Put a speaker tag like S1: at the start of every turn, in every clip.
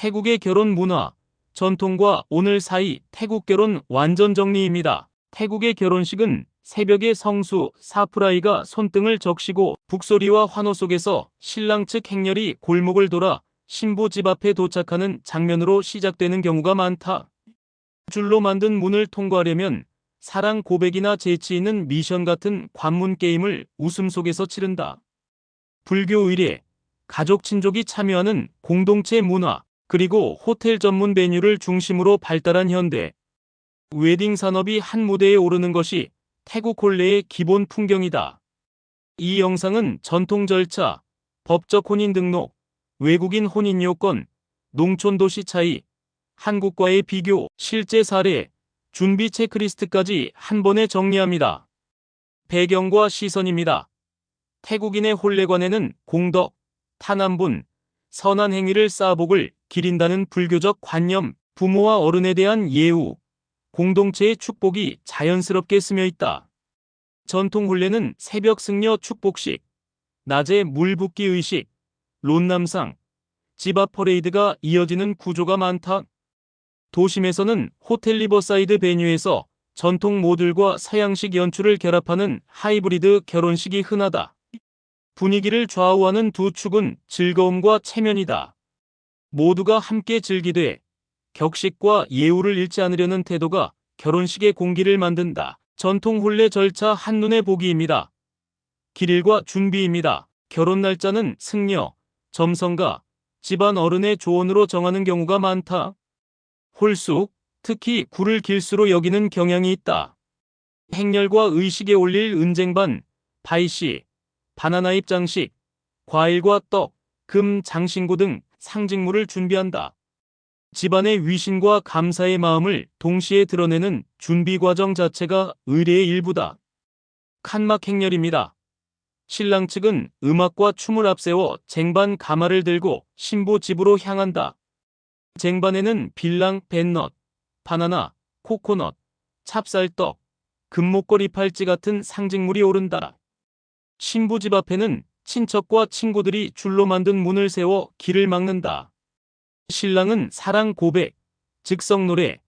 S1: 태국의 결혼 문화, 전통과 오늘 사이 태국 결혼 완전 정리입니다. 태국의 결혼식은 새벽에 성수, 사프라이가 손등을 적시고 북소리와 환호 속에서 신랑 측 행렬이 골목을 돌아 신부 집 앞에 도착하는 장면으로 시작되는 경우가 많다. 줄로 만든 문을 통과하려면 사랑 고백이나 재치 있는 미션 같은 관문 게임을 웃음 속에서 치른다. 불교 의례, 가족 친족이 참여하는 공동체 문화, 그리고 호텔 전문 메뉴를 중심으로 발달한 현대 웨딩 산업이 한 무대에 오르는 것이 태국 혼례의 기본 풍경이다. 이 영상은 전통 절차, 법적 혼인 등록, 외국인 혼인 요건, 농촌 도시 차이, 한국과의 비교, 실제 사례, 준비 체크리스트까지 한 번에 정리합니다. 배경과 시선입니다. 태국인의 혼례관에는 공덕, 타남분, 선한 행위를 쌓아복을 기린다는 불교적 관념, 부모와 어른에 대한 예우, 공동체의 축복이 자연스럽게 스며 있다. 전통 혼례는 새벽 승려 축복식, 낮에 물 붓기 의식, 론남상, 집 앞 퍼레이드가 이어지는 구조가 많다. 도심에서는 호텔 리버사이드 베뉴에서 전통 모듈과 서양식 연출을 결합하는 하이브리드 결혼식이 흔하다. 분위기를 좌우하는 두 축은 즐거움과 체면이다. 모두가 함께 즐기되 격식과 예우를 잃지 않으려는 태도가 결혼식의 공기를 만든다. 전통 혼례 절차 한눈에 보기입니다. 길일과 준비입니다. 결혼 날짜는 승려, 점성가, 집안 어른의 조언으로 정하는 경우가 많다. 홀수, 특히 굴을 길수로 여기는 경향이 있다. 행렬과 의식에 올릴 은쟁반, 바이시, 바나나 잎 장식, 과일과 떡, 금, 장신구 등 상징물을 준비한다. 집안의 위신과 감사의 마음을 동시에 드러내는 준비 과정 자체가 의례의 일부다. 칸막 행렬입니다. 신랑 측은 음악과 춤을 앞세워 쟁반 가마를 들고 신부 집으로 향한다. 쟁반에는 빌랑, 뱃넛, 바나나, 코코넛, 찹쌀떡, 금목걸이 팔찌 같은 상징물이 오른다. 신부 집 앞에는 친척과 친구들이 줄로 만든 문을 세워 길을 막는다. 신랑은 사랑 고백, 즉석 노래,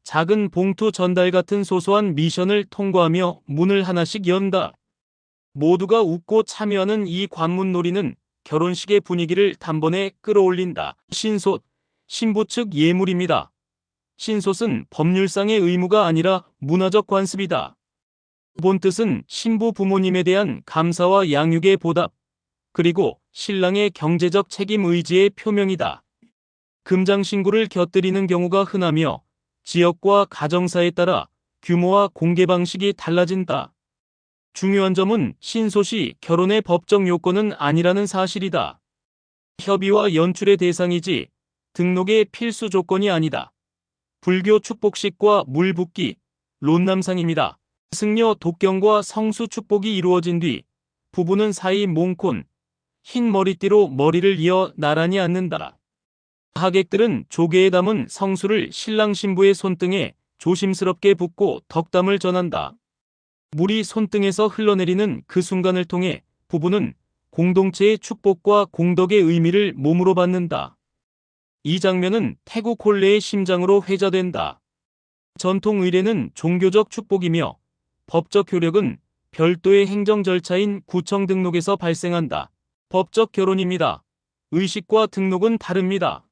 S1: 작은 봉투 전달 같은 소소한 미션을 통과하며 문을 하나씩 연다. 모두가 웃고 참여하는 이 관문놀이는 결혼식의 분위기를 단번에 끌어올린다. 신솥, 신부 측 예물입니다. 신솥은 법률상의 의무가 아니라 문화적 관습이다. 본뜻은 신부 부모님에 대한 감사와 양육의 보답, 그리고 신랑의 경제적 책임 의지의 표명이다. 금장신구를 곁들이는 경우가 흔하며 지역과 가정사에 따라 규모와 공개 방식이 달라진다. 중요한 점은 신솥이 결혼의 법적 요건은 아니라는 사실이다. 협의와 연출의 대상이지 등록의 필수 조건이 아니다. 불교 축복식과 물 붓기, 론남상입니다. 승려 독경과 성수 축복이 이루어진 뒤 부부는 사이 몽콘, 흰 머리띠로 머리를 이어 나란히 앉는다. 하객들은 조개에 담은 성수를 신랑 신부의 손등에 조심스럽게 붓고 덕담을 전한다. 물이 손등에서 흘러내리는 그 순간을 통해 부부는 공동체의 축복과 공덕의 의미를 몸으로 받는다. 이 장면은 태국 혼례의 심장으로 회자된다. 전통 의례는 종교적 축복이며 법적 효력은 별도의 행정 절차인 구청 등록에서 발생한다. 법적 결혼입니다. 의식과 등록은 다릅니다.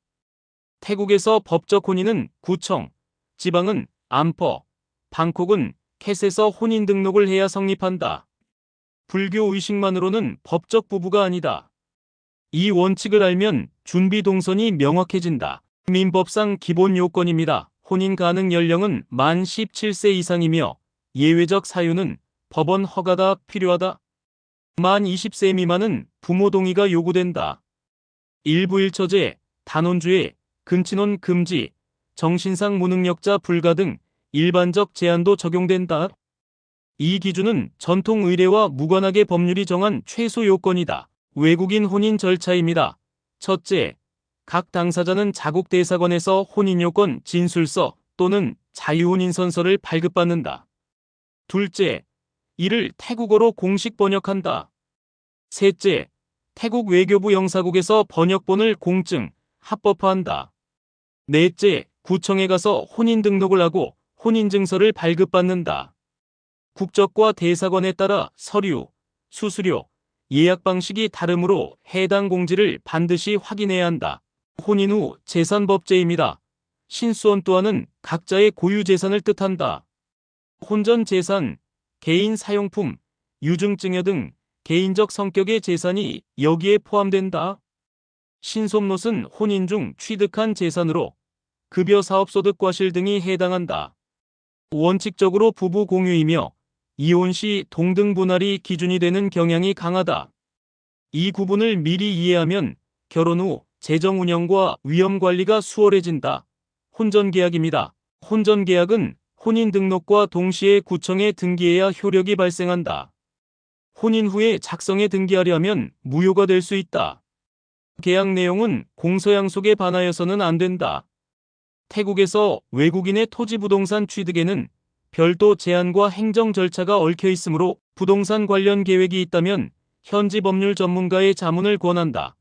S1: 태국에서 법적 혼인은 구청, 지방은 암퍼, 방콕은 캣에서 혼인 등록을 해야 성립한다. 불교 의식만으로는 법적 부부가 아니다. 이 원칙을 알면 준비 동선이 명확해진다. 민법상 기본 요건입니다. 혼인 가능 연령은 만 17세 이상이며 예외적 사유는 법원 허가가 필요하다. 만 20세 미만은 부모 동의가 요구된다. 일부 일처제, 단혼주의, 근친혼 금지, 정신상 무능력자 불가 등 일반적 제한도 적용된다. 이 기준은 전통 의례와 무관하게 법률이 정한 최소 요건이다. 외국인 혼인 절차입니다. 첫째, 각 당사자는 자국 대사관에서 혼인요건 진술서 또는 자유혼인선서를 발급받는다. 둘째, 이를 태국어로 공식 번역한다. 셋째, 태국 외교부 영사국에서 번역본을 공증, 합법화한다. 넷째, 구청에 가서 혼인 등록을 하고 혼인증서를 발급받는다. 국적과 대사관에 따라 서류, 수수료, 예약 방식이 다르므로 해당 공지를 반드시 확인해야 한다. 혼인 후 재산법제입니다. 신수원 또한은 각자의 고유 재산을 뜻한다. 혼전 재산, 개인 사용품, 유증증여 등 개인적 성격의 재산이 여기에 포함된다. 신속롯은 혼인 중 취득한 재산으로 급여 사업소득 과실 등이 해당한다. 원칙적으로 부부 공유이며 이혼 시 동등 분할이 기준이 되는 경향이 강하다. 이 구분을 미리 이해하면 결혼 후 재정 운영과 위험 관리가 수월해진다. 혼전계약입니다. 혼전계약은 혼인 등록과 동시에 구청에 등기해야 효력이 발생한다. 혼인 후에 작성에 등기하려면 무효가 될 수 있다. 계약 내용은 공소양속에 반하여서는 안 된다. 태국에서 외국인의 토지 부동산 취득에는 별도 제한과 행정 절차가 얽혀 있으므로 부동산 관련 계획이 있다면 현지 법률 전문가의 자문을 권한다.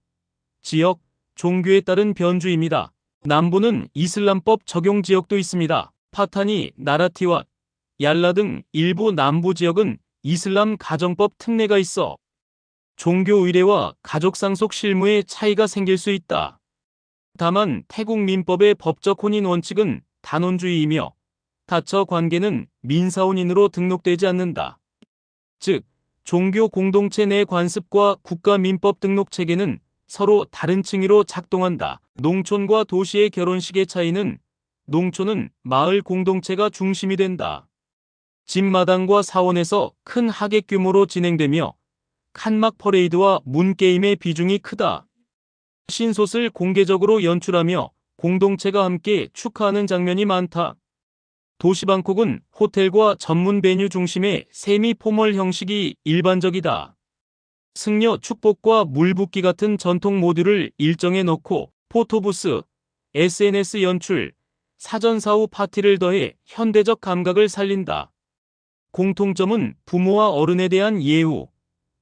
S1: 지역, 종교에 따른 변주입니다. 남부는 이슬람법 적용 지역도 있습니다. 파타니, 나라티와 얄라 등 일부 남부 지역은 이슬람 가정법 특례가 있어 종교 의례와 가족 상속 실무에 차이가 생길 수 있다. 다만 태국 민법의 법적 혼인 원칙은 단혼주의이며 다처 관계는 민사혼인으로 등록되지 않는다. 즉, 종교 공동체 내 관습과 국가민법 등록 체계는 서로 다른 층위로 작동한다. 농촌과 도시의 결혼식의 차이는 농촌은 마을 공동체가 중심이 된다. 집마당과 사원에서 큰 하객 규모로 진행되며 칸막 퍼레이드와 문게임의 비중이 크다. 신솥을 공개적으로 연출하며 공동체가 함께 축하하는 장면이 많다. 도시 방콕은 호텔과 전문 베뉴 중심의 세미 포멀 형식이 일반적이다. 승려 축복과 물붓기 같은 전통 모듈을 일정에 넣고 포토부스, SNS 연출, 사전사후 파티를 더해 현대적 감각을 살린다. 공통점은 부모와 어른에 대한 예우,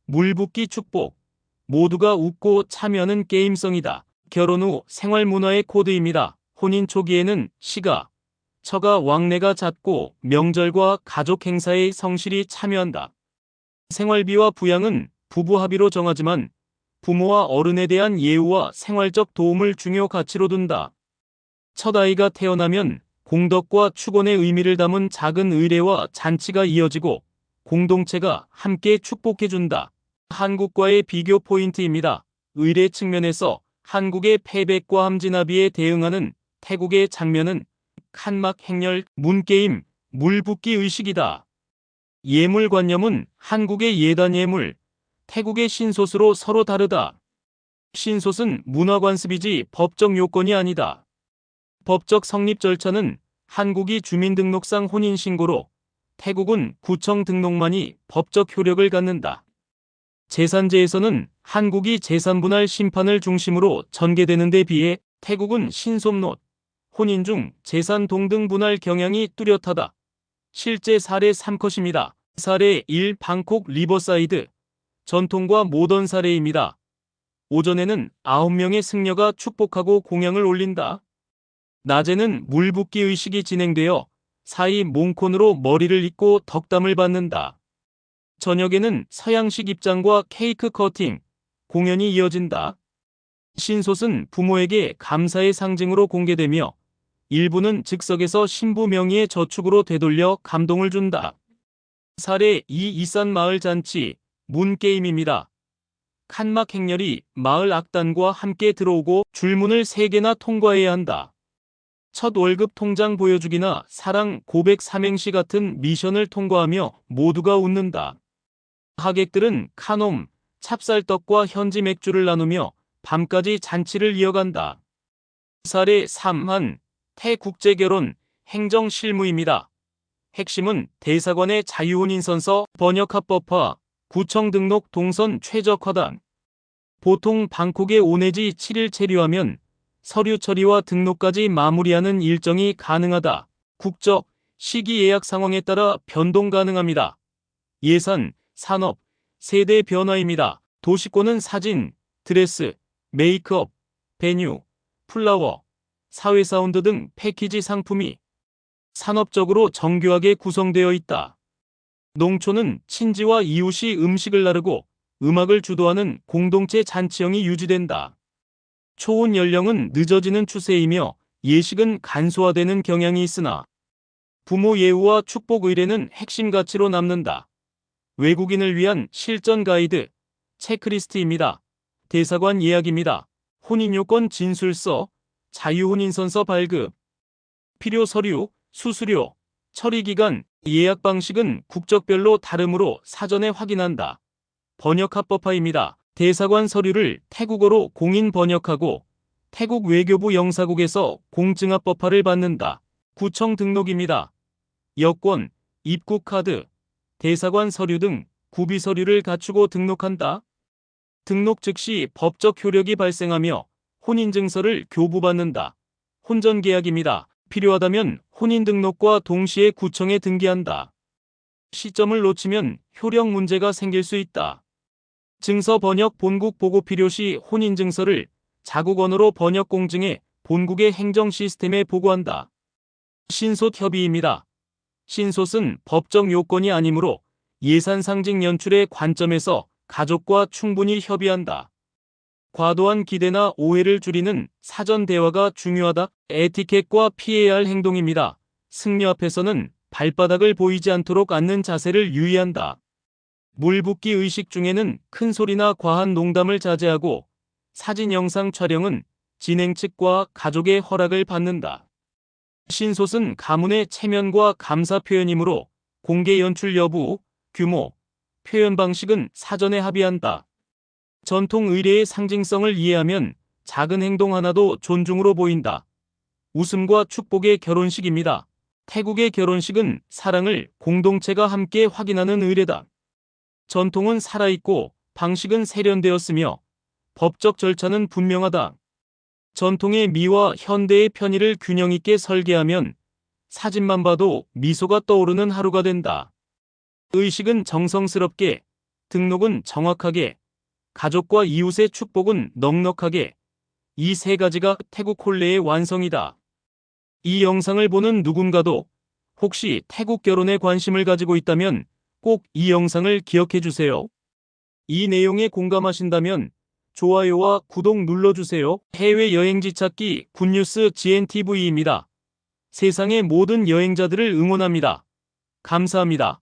S1: 물붓기 축복, 모두가 웃고 참여하는 게임성이다. 결혼 후 생활 문화의 코드입니다. 혼인 초기에는 시가, 처가 왕래가 잦고 명절과 가족 행사에 성실히 참여한다. 생활비와 부양은 부부 합의로 정하지만 부모와 어른에 대한 예우와 생활적 도움을 중요 가치로 둔다. 첫 아이가 태어나면 공덕과 축원의 의미를 담은 작은 의례와 잔치가 이어지고 공동체가 함께 축복해준다. 한국과의 비교 포인트입니다. 의례 측면에서 한국의 패백과 함진아비에 대응하는 태국의 장면은 칸막 행렬, 문게임, 물붓기 의식이다. 예물관념은 한국의 예단 예물, 태국의 신솥으로 서로 다르다. 신솥은 문화관습이지 법적 요건이 아니다. 법적 성립 절차는 한국이 주민등록상 혼인신고로 태국은 구청 등록만이 법적 효력을 갖는다. 재산제에서는 한국이 재산분할 심판을 중심으로 전개되는 데 비해 태국은 신속롯, 혼인 중 재산 동등 분할 경향이 뚜렷하다. 실제 사례 3컷입니다. 사례 1 방콕 리버사이드 전통과 모던 사례입니다. 오전에는 9명의 승려가 축복하고 공양을 올린다. 낮에는 물붓기 의식이 진행되어 사이 몽콘으로 머리를 잇고 덕담을 받는다. 저녁에는 서양식 입장과 케이크 커팅, 공연이 이어진다. 신솥은 부모에게 감사의 상징으로 공개되며 일부는 즉석에서 신부 명의의 저축으로 되돌려 감동을 준다. 사례 2 이산 마을 잔치, 문게임입니다. 칸막 행렬이 마을 악단과 함께 들어오고 줄문을 3개나 통과해야 한다. 첫 월급 통장 보여주기나 사랑 고백 삼행시 같은 미션을 통과하며 모두가 웃는다. 하객들은 카놈, 찹쌀떡과 현지 맥주를 나누며 밤까지 잔치를 이어간다. 사례 3한 태국제결혼 행정실무입니다. 핵심은 대사관의 자유혼인선서 번역합법화, 구청 등록 동선 최적화단. 보통 방콕에 5 내지 7일 체류하면 서류 처리와 등록까지 마무리하는 일정이 가능하다. 국적, 시기 예약 상황에 따라 변동 가능합니다. 예산, 산업, 세대 변화입니다. 도시권은 사진, 드레스, 메이크업, 베뉴, 플라워, 사회사운드 등 패키지 상품이 산업적으로 정교하게 구성되어 있다. 농촌은 친지와 이웃이 음식을 나르고 음악을 주도하는 공동체 잔치형이 유지된다. 초혼 연령은 늦어지는 추세이며 예식은 간소화되는 경향이 있으나 부모 예우와 축복 의례는 핵심 가치로 남는다. 외국인을 위한 실전 가이드, 체크리스트입니다. 대사관 예약입니다. 혼인요건 진술서, 자유혼인선서 발급, 필요 서류, 수수료, 처리기간, 예약 방식은 국적별로 다르므로 사전에 확인한다. 번역합법화입니다. 대사관 서류를 태국어로 공인 번역하고 태국 외교부 영사국에서 공증합법화를 받는다. 구청 등록입니다. 여권, 입국카드, 대사관 서류 등 구비 서류를 갖추고 등록한다. 등록 즉시 법적 효력이 발생하며 혼인증서를 교부받는다. 혼전계약입니다. 필요하다면 혼인등록과 동시에 구청에 등기한다. 시점을 놓치면 효력 문제가 생길 수 있다. 증서 번역 본국 보고 필요시 혼인증서를 자국 언어로 번역 공증해 본국의 행정 시스템에 보고한다. 신솥 협의입니다. 신솥은 법적 요건이 아니므로 예산 상징 연출의 관점에서 가족과 충분히 협의한다. 과도한 기대나 오해를 줄이는 사전 대화가 중요하다. 에티켓과 피해야 할 행동입니다. 승려 앞에서는 발바닥을 보이지 않도록 앉는 자세를 유의한다. 물 붓기 의식 중에는 큰 소리나 과한 농담을 자제하고 사진 영상 촬영은 진행 측과 가족의 허락을 받는다. 신솥은 가문의 체면과 감사 표현이므로 공개 연출 여부, 규모, 표현 방식은 사전에 합의한다. 전통 의례의 상징성을 이해하면 작은 행동 하나도 존중으로 보인다. 웃음과 축복의 결혼식입니다. 태국의 결혼식은 사랑을 공동체가 함께 확인하는 의례다. 전통은 살아있고 방식은 세련되었으며 법적 절차는 분명하다. 전통의 미와 현대의 편의를 균형 있게 설계하면 사진만 봐도 미소가 떠오르는 하루가 된다. 의식은 정성스럽게, 등록은 정확하게, 가족과 이웃의 축복은 넉넉하게, 이 세 가지가 태국 혼례의 완성이다. 이 영상을 보는 누군가도 혹시 태국 결혼에 관심을 가지고 있다면 꼭 이 영상을 기억해 주세요. 이 내용에 공감하신다면 좋아요와 구독 눌러주세요. 해외 여행지 찾기 굿뉴스 GNTV입니다. 세상의 모든 여행자들을 응원합니다. 감사합니다.